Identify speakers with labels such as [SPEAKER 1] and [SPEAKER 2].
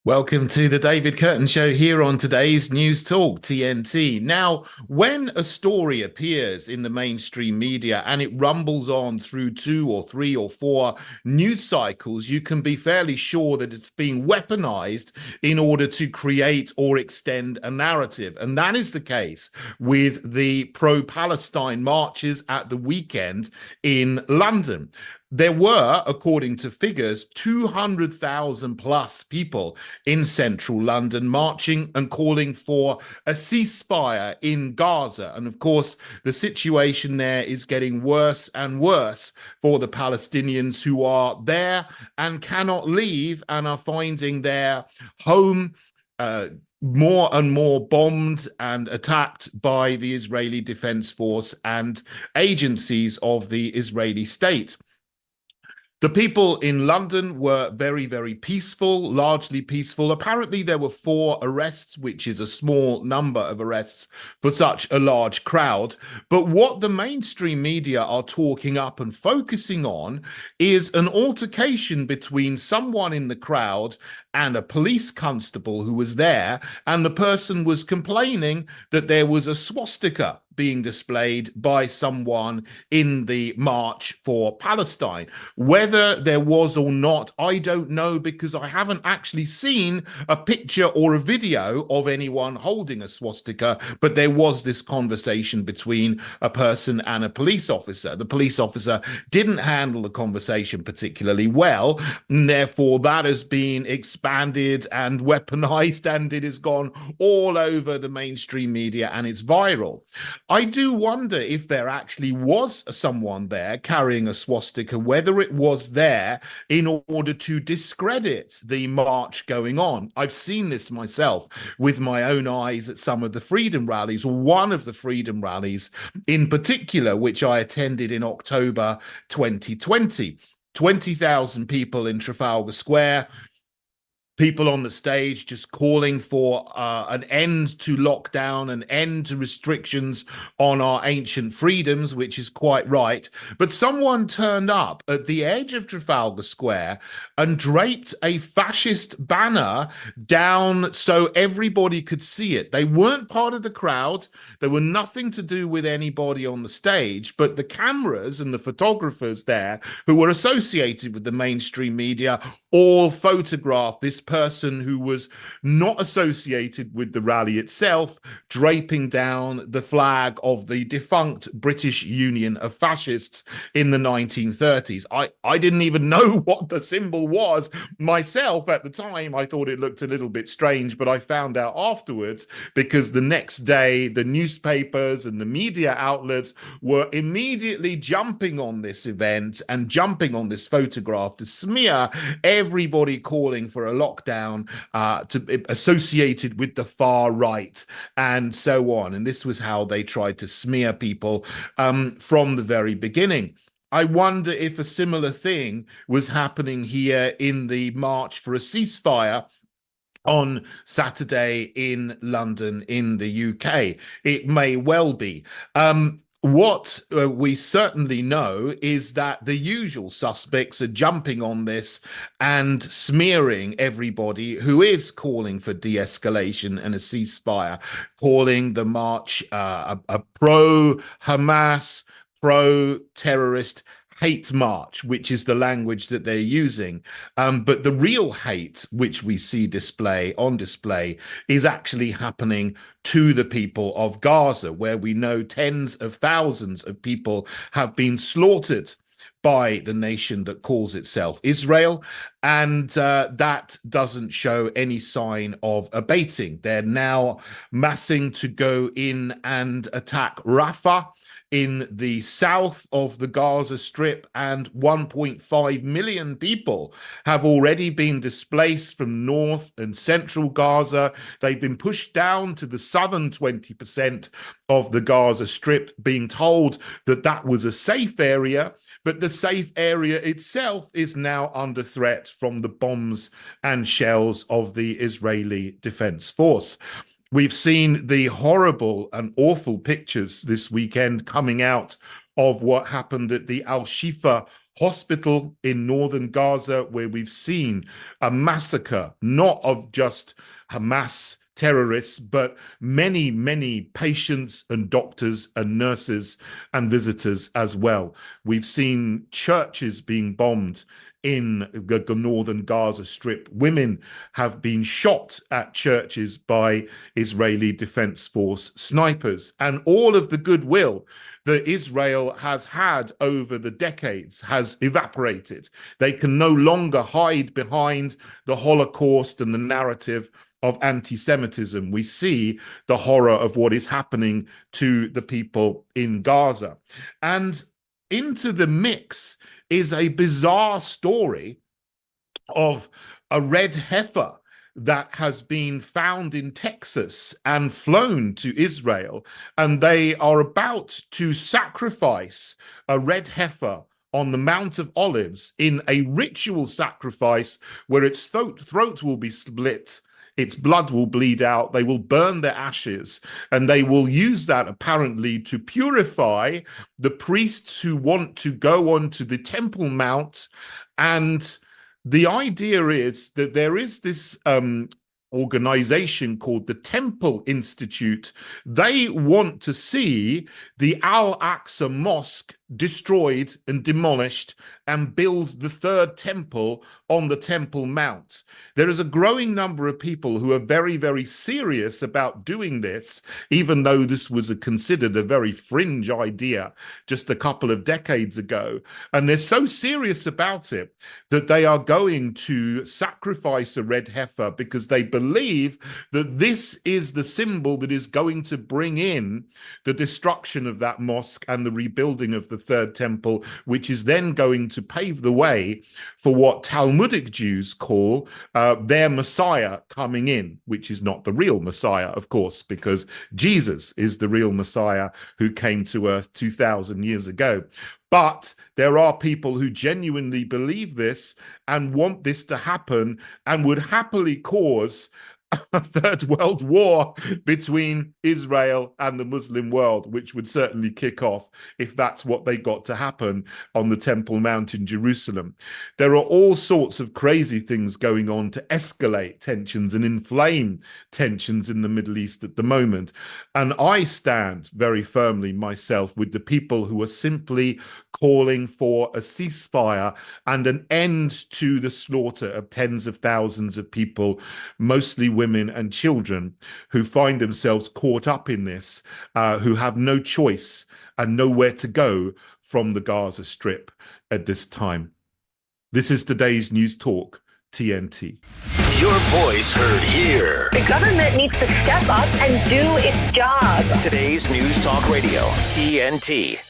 [SPEAKER 1] Welcome to the David Kurten Show here on today's News Talk TNT. Now, when a story appears in the mainstream media and it rumbles on through 2 or 3 or 4 news cycles, you can be fairly sure that it's being weaponized in order to create or extend a narrative. And that is the case with the pro-Palestine marches at the weekend in London. There were, according to figures, 200,000 plus people in central London marching and calling for a ceasefire in Gaza. And of course, the situation there is getting worse and worse for the Palestinians who are there and cannot leave and are finding their home more and more bombed and attacked by the Israeli Defense Force and agencies of the Israeli state. The people in London were very, very peaceful, largely peaceful. Apparently, there were 4 arrests, which is a small number of arrests for such a large crowd. But what the mainstream media are talking up and focusing on is an altercation between someone in the crowd and a police constable who was there, and the person was complaining that there was a swastika being displayed by someone in the March for Palestine. Whether there was or not, I don't know, because I haven't actually seen a picture or a video of anyone holding a swastika, but there was this conversation between a person and a police officer. The police officer didn't handle the conversation particularly well, and therefore that has been expanded and weaponized, and it has gone all over the mainstream media and it's viral. I do wonder if there actually was someone there carrying a swastika, whether it was there in order to discredit the march going on. I've seen this myself with my own eyes at some of the freedom rallies, or one of the freedom rallies in particular, which I attended in October 2020. 20,000 people in Trafalgar Square, people on the stage just calling for an end to lockdown, an end to restrictions on our ancient freedoms, which is quite right. But someone turned up at the edge of Trafalgar Square and draped a fascist banner down so everybody could see it. They weren't part of the crowd. They were nothing to do with anybody on the stage, but the cameras and the photographers there who were associated with the mainstream media all photographed this person who was not associated with the rally itself, draping down the flag of the defunct British Union of Fascists in the 1930s. I didn't even know what the symbol was myself at the time. I thought it looked a little bit strange, but I found out afterwards because the next day the newspapers and the media outlets were immediately jumping on this event and jumping on this photograph to smear everybody calling for a lockdown associated with the far right and so on. And this was how they tried to smear people from the very beginning. I wonder if a similar thing was happening here in the March for a Ceasefire on Saturday in London in the UK. It may well be. What we certainly know is that the usual suspects are jumping on this and smearing everybody who is calling for de-escalation and a ceasefire, calling the march a pro-Hamas, pro-terrorist hate march, which is the language that they're using. But the real hate, which we see on display, is actually happening to the people of Gaza, where we know tens of thousands of people have been slaughtered by the nation that calls itself Israel, and that doesn't show any sign of abating. They're now massing to go in and attack Rafah in the south of the Gaza Strip, and 1.5 million people have already been displaced from north and central Gaza. They've been pushed down to the southern 20% of the Gaza Strip, being told that that was a safe area, but the safe area itself is now under threat from the bombs and shells of the Israeli Defense Force. We've seen the horrible and awful pictures this weekend coming out of what happened at the Al-Shifa hospital in northern Gaza, where we've seen a massacre, not of just Hamas terrorists, but many, many patients and doctors and nurses and visitors as well. We've seen churches being bombed in the northern Gaza Strip. Women have been shot at churches by Israeli Defense Force snipers, and all of the goodwill that Israel has had over the decades has evaporated. They can no longer hide behind the Holocaust and the narrative of anti-Semitism. We see the horror of what is happening to the people in Gaza. And into the mix is a bizarre story of a red heifer that has been found in Texas and flown to Israel, and they are about to sacrifice a red heifer on the Mount of Olives in a ritual sacrifice where its throat will be split, its blood will bleed out, they will burn their ashes, and they will use that apparently to purify the priests who want to go onto the Temple Mount. And the idea is that there is this organization called the Temple Institute. They want to see the Al-Aqsa Mosque destroyed and demolished and build the third temple on the Temple Mount. There is a growing number of people who are very, very serious about doing this, even though this was considered a very fringe idea just a couple of decades ago. And they're so serious about it that they are going to sacrifice a red heifer because they believe that this is the symbol that is going to bring in the destruction of that mosque and the rebuilding of the third temple, which is then going to pave the way for what Talmudic Jews call their Messiah coming in, which is not the real Messiah, of course, because Jesus is the real Messiah who came to earth 2,000 years ago. But there are people who genuinely believe this and want this to happen and would happily cause a third world war between Israel and the Muslim world, which would certainly kick off if that's what they got to happen on the Temple Mount in Jerusalem. There are all sorts of crazy things going on to escalate tensions and inflame tensions in the Middle East at the moment. And I stand very firmly myself with the people who are simply calling for a ceasefire and an end to the slaughter of tens of thousands of people, mostly women and children, who find themselves caught up in this, who have no choice and nowhere to go from the Gaza Strip at this time. This is today's News Talk, TNT.
[SPEAKER 2] Your voice heard here.
[SPEAKER 3] The government needs to step up and do its job.
[SPEAKER 2] Today's News Talk Radio, TNT.